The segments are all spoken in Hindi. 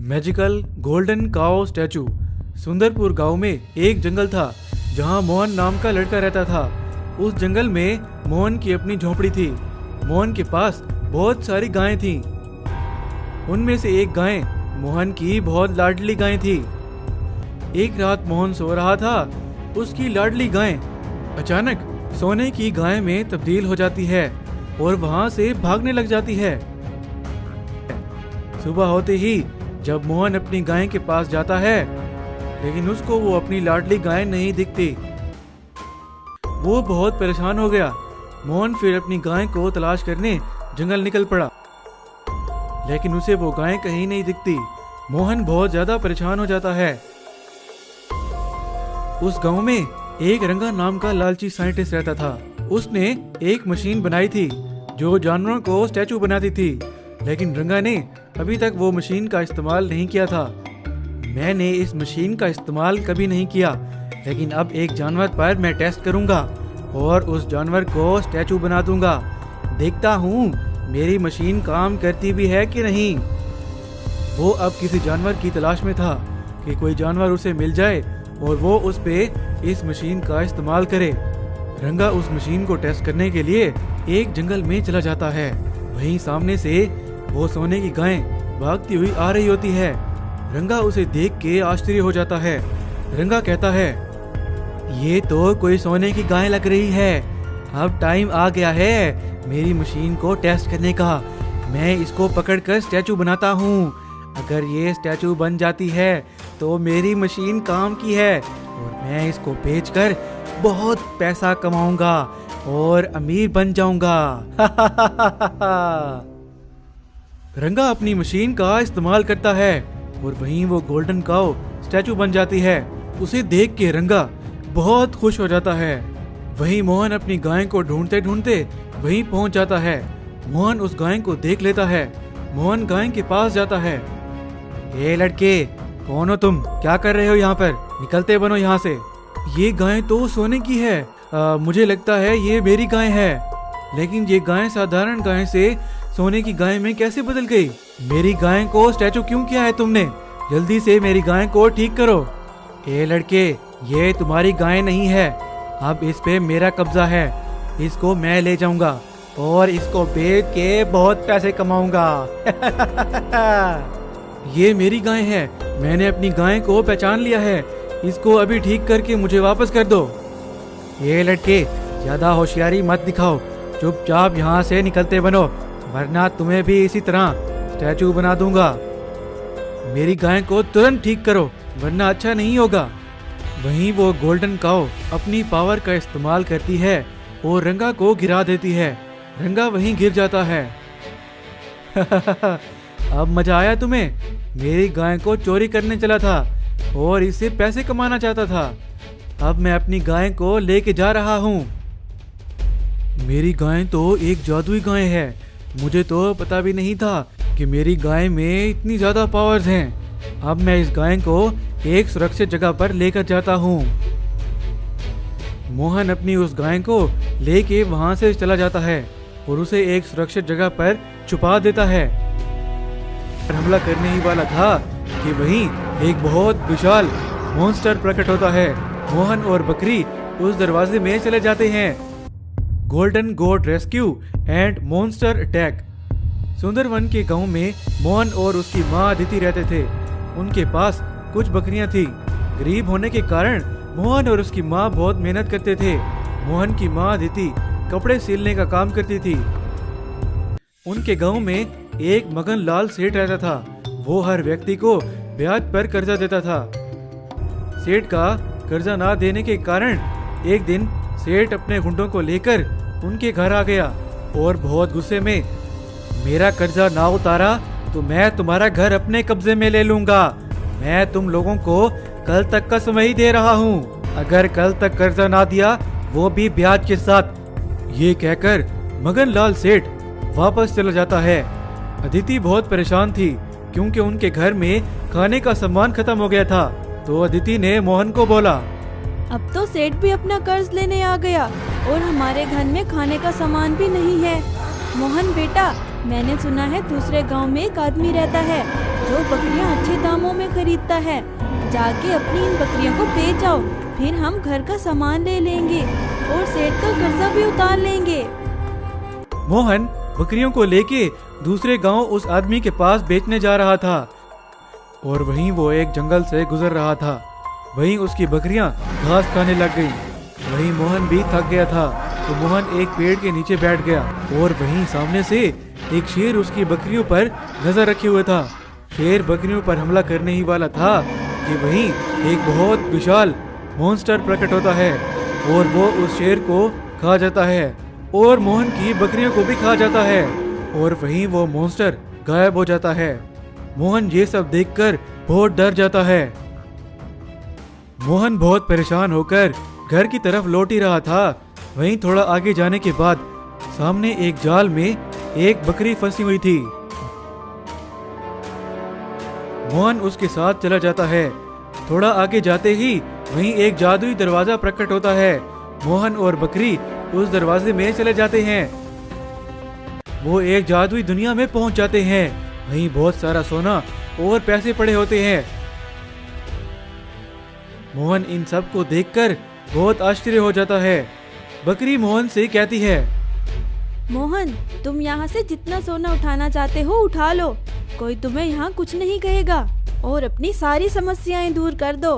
मैजिकल गोल्डन काओ स्टैचू। सुंदरपुर गांव में एक जंगल था जहां मोहन नाम का लड़का रहता था। उस जंगल में मोहन की अपनी झोपड़ी थी। मोहन के पास बहुत सारी गायें थीं। उनमें से एक गाय मोहन की बहुत लाडली गाय थी। एक रात मोहन सो रहा था। उसकी लाडली गाय अचानक सोने की गाय में तब्दील हो जाती है और वहां से भागने लग जाती है। सुबह होते ही जब मोहन अपनी गाय के पास जाता है, लेकिन उसको वो अपनी लाडली गाय नहीं दिखती। वो बहुत परेशान हो गया। मोहन फिर अपनी गाय को तलाश करने जंगल निकल पड़ा, लेकिन उसे वो गाय कहीं नहीं दिखती। मोहन बहुत ज्यादा परेशान हो जाता है। उस गांव में एक रंगा नाम का लालची साइंटिस्ट रहता था। उसने एक मशीन बनाई थी जो जानवरों को स्टैचू बनाती थी, लेकिन रंगा ने अभी तक वो मशीन का इस्तेमाल नहीं किया था। मैंने इस मशीन का इस्तेमाल कभी नहीं किया, लेकिन अब एक जानवर पर मैं टेस्ट करूंगा और उस जानवर को स्टैचू बना दूंगा। देखता हूँ मेरी मशीन काम करती भी है कि नहीं। वो अब किसी जानवर की तलाश में था कि कोई जानवर उसे मिल जाए और वो उस पे इस मशीन का इस्तेमाल करे। रंगा उस मशीन को टेस्ट करने के लिए एक जंगल में चला जाता है। वहीं सामने से वो सोने की गाय भागती हुई आ रही होती है। रंगा उसे देख के आश्चर्य हो जाता है। रंगा कहता है, ये तो कोई सोने की गाय लग रही है। अब टाइम आ गया है मेरी मशीन को टेस्ट करने का। मैं इसको पकड़कर स्टैचू बनाता हूँ। अगर ये स्टैचू बन जाती है तो मेरी मशीन काम की है और मैं इसको बेचकर बहुत पैसा कमाऊंगा और अमीर बन जाऊंगा। रंगा अपनी मशीन का इस्तेमाल करता है और वहीं वो गोल्डन काऊ स्टैचू बन जाती है। उसे देख के रंगा बहुत खुश हो जाता है। वहीं मोहन अपनी गाय को ढूंढते ढूंढते वहीं पहुंच जाता है। मोहन उस गाय को देख लेता है। मोहन गाय के पास जाता है। ये लड़के, कौन हो तुम? क्या कर रहे हो यहाँ पर? निकलते बनो यहाँ से। ये गाय तो सोने की है। मुझे लगता है ये मेरी गाय है, लेकिन ये गाय साधारण गाय से सोने की गाय में कैसे बदल गई? मेरी गाय को स्टैचू क्यों किया है तुमने? जल्दी से मेरी गाय को ठीक करो। ये लड़के, ये तुम्हारी गाय नहीं है। अब इस पे मेरा कब्जा है। इसको मैं ले जाऊंगा और इसको बेच के बहुत पैसे कमाऊंगा। ये मेरी गाय है। मैंने अपनी गाय को पहचान लिया है। इसको अभी ठीक करके मुझे वापस कर दो। ये लड़के, ज्यादा होशियारी मत दिखाओ। चुपचाप यहाँ से निकलते बनो, वरना तुम्हें भी इसी तरह स्टैचू बना दूंगा। मेरी गाय को तुरंत ठीक करो, वरना अच्छा नहीं होगा। वहीं वो गोल्डन काऊ अपनी पावर का इस्तेमाल करती है और रंगा को गिरा देती है। रंगा वहीं गिर जाता है। अब मजा आया तुम्हें? मेरी गाय को चोरी करने चला था और इससे पैसे कमाना चाहता था। अब मैं अपनी गाय को लेके जा रहा हूँ। मेरी गाय तो एक जादुई गाय है। मुझे तो पता भी नहीं था कि मेरी गाय में इतनी ज्यादा पावर्स हैं। अब मैं इस गाय को एक सुरक्षित जगह पर लेकर जाता हूँ। मोहन अपनी उस गाय को लेके वहां से चला जाता है और उसे एक सुरक्षित जगह पर छुपा देता है। हमला करने ही वाला था कि वहीं एक बहुत विशाल मॉन्स्टर प्रकट होता है। मोहन और बकरी उस दरवाजे में चले जाते हैं। Golden goat rescue and monster attack. Sundarban के गांव में मोहन और उसकी माँ अदिति रहते थे। उनके पास कुछ बकरियां थी। गरीब होने के कारण मोहन और उसकी माँ बहुत मेहनत करते थे। मोहन की माँ अदिति कपड़े सिलने का काम करती थी। उनके गांव में एक मगन लाल सेठ रहता था। वो हर व्यक्ति को ब्याज पर कर्जा देता था। सेठ का कर्जा ना देने के कारण एक दिन सेठ अपने गुंडों को लेकर उनके घर आ गया और बहुत गुस्से में, मेरा कर्जा ना उतारा तो मैं तुम्हारा घर अपने कब्जे में ले लूंगा। मैं तुम लोगों को कल तक का समय ही दे रहा हूँ। अगर कल तक कर्जा ना दिया, वो भी ब्याज के साथ। ये कहकर मगन लाल सेठ वापस चला जाता है। अदिति बहुत परेशान थी क्योंकि उनके घर में खाने का सामान खत्म हो गया था। तो अदिति ने मोहन को बोला, अब तो सेठ भी अपना कर्ज लेने आ गया और हमारे घर में खाने का सामान भी नहीं है। मोहन बेटा, मैंने सुना है दूसरे गांव में एक आदमी रहता है जो बकरियां अच्छे दामों में खरीदता है, जाके अपनी इन बकरियों को बेच आओ, फिर हम घर का सामान ले लेंगे और सेठ का कर्जा भी उतार लेंगे। मोहन बकरियों को लेके दूसरे गांव उस आदमी के पास बेचने जा रहा था और वहीं वो एक जंगल से गुजर रहा था। वहीं उसकी बकरियां घास खाने लग गईं। वहीं मोहन भी थक गया था तो मोहन एक पेड़ के नीचे बैठ गया और वहीं सामने से एक शेर उसकी बकरियों पर नजर रखे हुए था। शेर बकरियों पर हमला करने ही वाला था कि वहीं एक बहुत विशाल मॉन्स्टर प्रकट होता है और वो उस शेर को खा जाता है और मोहन की बकरियों को भी खा जाता है और वहीं वो मॉन्स्टर गायब हो जाता है। मोहन ये सब देखकर बहुत डर जाता है। मोहन बहुत परेशान होकर घर की तरफ लौट ही रहा था। वहीं थोड़ा आगे जाने के बाद सामने एक जाल में एक बकरी फंसी हुई थी। मोहन उसके साथ चला जाता है। थोड़ा आगे जाते ही वहीं एक जादुई दरवाजा प्रकट होता है। मोहन और बकरी उस दरवाजे में चले जाते हैं। वो एक जादुई दुनिया में पहुंच जाते हैं। वहीं बहुत सारा सोना और पैसे पड़े होते हैं। मोहन इन सब को देखकर बहुत आश्चर्य हो जाता है। बकरी मोहन से कहती है, मोहन, तुम यहाँ से जितना सोना उठाना चाहते हो उठा लो, कोई तुम्हें यहाँ कुछ नहीं कहेगा और अपनी सारी समस्याएं दूर कर दो।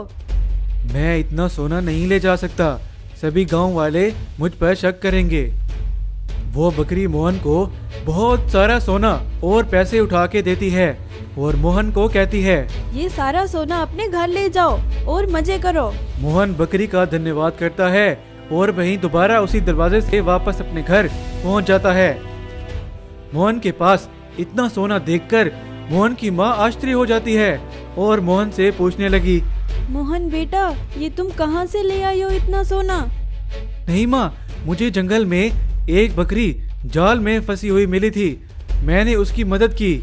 मैं इतना सोना नहीं ले जा सकता, सभी गांव वाले मुझ पर शक करेंगे। वो बकरी मोहन को बहुत सारा सोना और पैसे उठा के देती है और मोहन को कहती है, ये सारा सोना अपने घर ले जाओ और मजे करो। मोहन बकरी का धन्यवाद करता है और वहीं दोबारा उसी दरवाजे से वापस अपने घर पहुंच जाता है। मोहन के पास इतना सोना देखकर मोहन की माँ आश्चर्य हो जाती है और मोहन से पूछने लगी, मोहन बेटा, ये तुम कहाँ से ले आई हो इतना सोना? नहीं माँ, मुझे जंगल में एक बकरी जाल में फंसी हुई मिली थी, मैंने उसकी मदद की।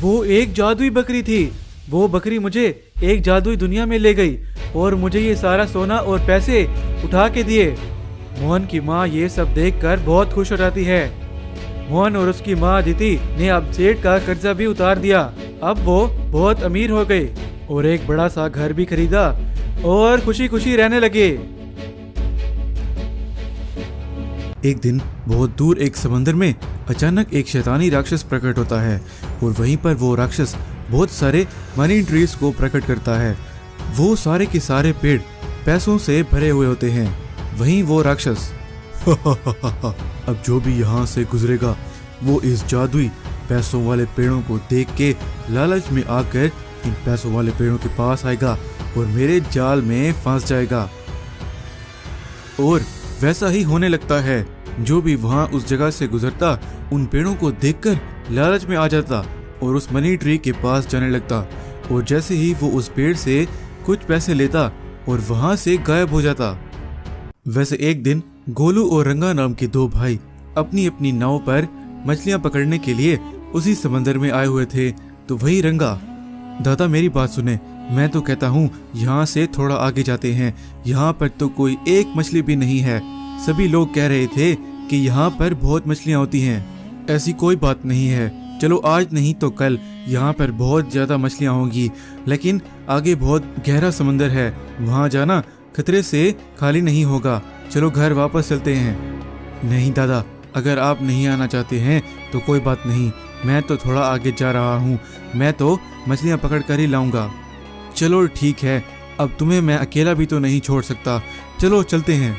वो एक जादुई बकरी थी। वो बकरी मुझे एक जादुई दुनिया में ले गई और मुझे ये सारा सोना और पैसे उठा के दिए। मोहन की माँ ये सब देखकर बहुत खुश हो जाती है। मोहन और उसकी माँ अदिति ने अब सेठ का कर्जा भी उतार दिया। अब वो बहुत अमीर हो गए और एक बड़ा सा घर भी खरीदा और खुशी खुशी रहने लगे। एक दिन बहुत दूर एक समंदर में अचानक एक शैतानी राक्षस प्रकट होता है और वहीं पर वो राक्षस बहुत सारे मनी ट्रीज को प्रकट करता है। वो सारे के सारे पेड़ पैसों से भरे हुए होते हैं। वहीं वो राक्षस अब जो भी यहाँ से गुजरेगा वो इस जादुई पैसों वाले पेड़ों को देख के लालच में आकर इन पैसों वाले पेड़ों के पास आएगा और मेरे जाल में फंस जाएगा। और वैसा ही होने लगता है। जो भी वहाँ उस जगह से गुजरता उन पेड़ों को देखकर लालच में आ जाता और उस मनी ट्री के पास जाने लगता और जैसे ही वो उस पेड़ से कुछ पैसे लेता और वहाँ से गायब हो जाता। वैसे एक दिन गोलू और रंगा नाम के दो भाई अपनी अपनी नाव पर मछलियाँ पकड़ने के लिए उसी समंदर में आए हुए थे। तो वही रंगा, दादा मेरी बात सुने, मैं तो कहता हूँ यहाँ से थोड़ा आगे जाते हैं, यहाँ पर तो कोई एक मछली भी नहीं है। सभी लोग कह रहे थे कि यहाँ पर बहुत मछलियाँ होती हैं। ऐसी कोई बात नहीं है, चलो आज नहीं तो कल यहाँ पर बहुत ज्यादा मछलियाँ होंगी, लेकिन आगे बहुत गहरा समंदर है, वहाँ जाना खतरे से खाली नहीं होगा। चलो घर वापस चलते हैं। नहीं दादा, अगर आप नहीं आना चाहते हैं तो कोई बात नहीं, मैं तो थोड़ा आगे जा रहा हूँ, मैं तो मछलियाँ पकड़ कर ही लाऊंगा। चलो ठीक है, अब तुम्हें मैं अकेला भी तो नहीं छोड़ सकता, चलो चलते हैं।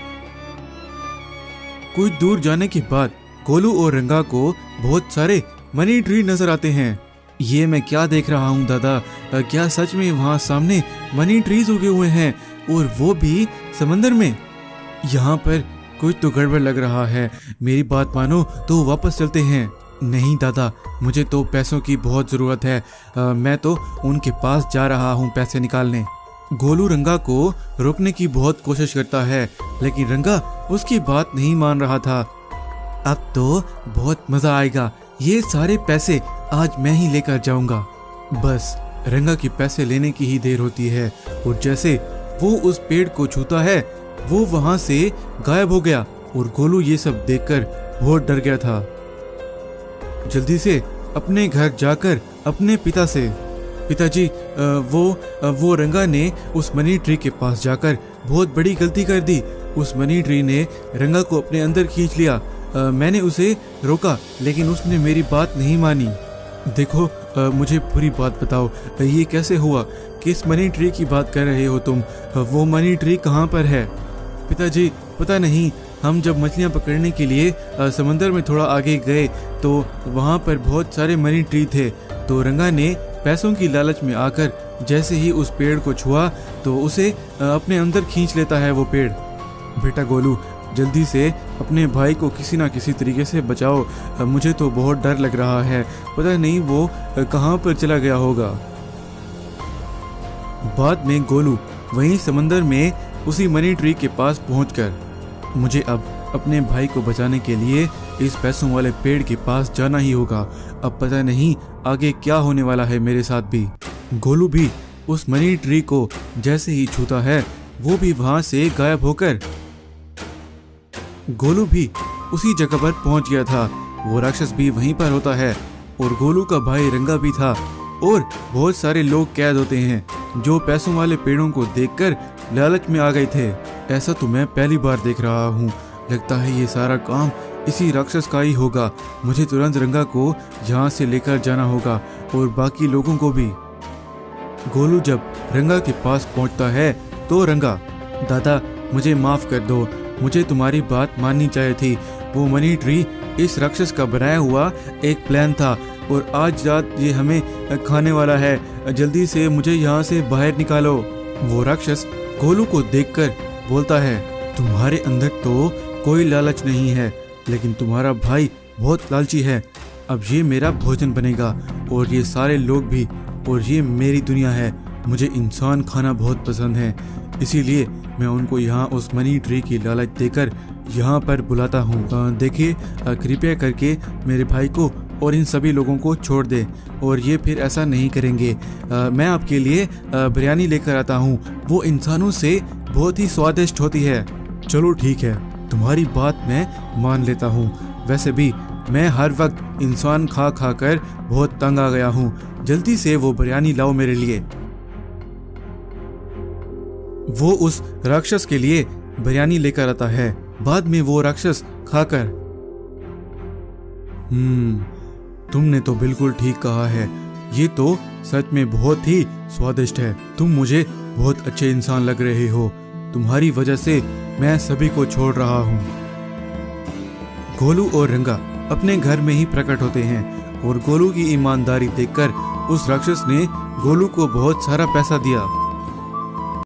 कुछ दूर जाने के बाद गोलू और रंगा को बहुत सारे मनी ट्री नजर आते हैं। ये मैं क्या देख रहा हूँ दादा, क्या सच में वहाँ सामने मनी ट्रीज उगे हुए हैं और वो भी समंदर में? यहाँ पर कुछ तो गड़बड़ लग रहा है, मेरी बात मानो तो वापस चलते हैं। नहीं दादा, मुझे तो पैसों की बहुत ज़रूरत है, मैं तो उनके पास जा रहा हूँ पैसे निकालने। गोलू रंगा को रोकने की बहुत कोशिश करता है लेकिन रंगा उसकी बात नहीं मान रहा था। अब तो बहुत मज़ा आएगा, ये सारे पैसे आज मैं ही लेकर जाऊंगा। बस रंगा के पैसे लेने की ही देर होती है और जैसे वो उस पेड़ को छूता है वो वहां से गायब हो गया और गोलू ये सब देखकर बहुत डर गया था। जल्दी से अपने घर जाकर अपने पिता से, पिताजी, वो रंगा ने उस मनी ट्री के पास जाकर बहुत बड़ी गलती कर दी। उस मनी ट्री ने रंगा को अपने अंदर खींच लिया। मैंने उसे रोका लेकिन उसने मेरी बात नहीं मानी। देखो, मुझे पूरी बात बताओ, ये कैसे हुआ? किस मनी ट्री की बात कर रहे हो तुम? वो मनी ट्री कहाँ पर है? पिताजी, पता नहीं, हम जब मछलियाँ पकड़ने के लिए समंदर में थोड़ा आगे गए तो वहाँ पर बहुत सारे मनी ट्री थे। तो रंगा ने पैसों की लालच में आकर जैसे ही उस पेड़ को छुआ तो उसे अपने अंदर खींच लेता है वो पेड़। बेटा गोलू, जल्दी से अपने भाई को किसी ना किसी तरीके से बचाओ। मुझे तो बहुत डर लग रहा है, पता नहीं वो कहाँ पर चला गया होगा। बाद में गोलू वहीं समंदर में उसी मनी ट्री के पास पहुंचकर, मुझे अब अपने भाई को बचाने के लिए इस पैसों वाले पेड़ के पास जाना ही होगा। अब पता नहीं आगे क्या होने वाला है मेरे साथ भी। गोलू भी उस मनी ट्री को जैसे ही छूता है वो भी वहां से गायब होकर गोलू भी उसी जगह पर पहुंच गया था। वो राक्षस भी वहीं पर होता है और गोलू का भाई रंगा भी था और बहुत सारे लोग कैद होते हैं जो पैसों वाले पेड़ों को देखकर लालच में आ गए थे। ऐसा तो मैं पहली बार देख रहा हूँ। लगता है ये सारा काम इसी राक्षस का ही होगा। मुझे तुरंत रंगा को यहाँ से लेकर जाना होगा और बाकी लोगों को भी। गोलू जब रंगा के पास पहुँचता है तो रंगा, दादा मुझे माफ कर दो, मुझे तुम्हारी बात माननी चाहिए थी। वो मनी ट्री इस राक्षस का बनाया हुआ एक प्लान था और आज रात ये हमें खाने वाला है। जल्दी से मुझे यहाँ से बाहर निकालो। वो राक्षस गोलू को देखकर बोलता है, तुम्हारे अंदर तो कोई लालच नहीं है, लेकिन तुम्हारा भाई बहुत लालची है। अब ये मेरा भोजन बनेगा और ये सारे लोग भी, और ये मेरी दुनिया है। मुझे इंसान खाना बहुत पसंद है, इसीलिए मैं उनको यहाँ उस मनी ट्री की लालच देकर यहाँ पर बुलाता हूँ। देखिए, कृपया करके मेरे भाई को और इन सभी लोगों को छोड़ दे और ये फिर ऐसा नहीं करेंगे। मैं आपके लिए बिरयानी लेकर आता हूँ, वो इंसानों से बहुत ही स्वादिष्ट होती है। चलो ठीक है, तुम्हारी बात मैं मान लेता हूँ। वैसे भी मैं हर वक्त इंसान खा खा कर बहुत तंग आ गया हूँ। जल्दी से वो बिरयानी लाओ मेरे लिए। वो उस राक्षस के लिए बिरयानी लेकर आता है। बाद में वो राक्षस खाकर, तुमने तो बिल्कुल ठीक कहा है, ये तो सच में बहुत ही स्वादिष्ट है। तुम मुझे बहुत अच्छे इंसान लग रहे हो। तुम्हारी वजह से मैं सभी को छोड़ रहा हूँ। गोलू और रंगा अपने घर में ही प्रकट होते हैं और गोलू की ईमानदारी देखकर उस राक्षस ने गोलू को बहुत सारा पैसा दिया।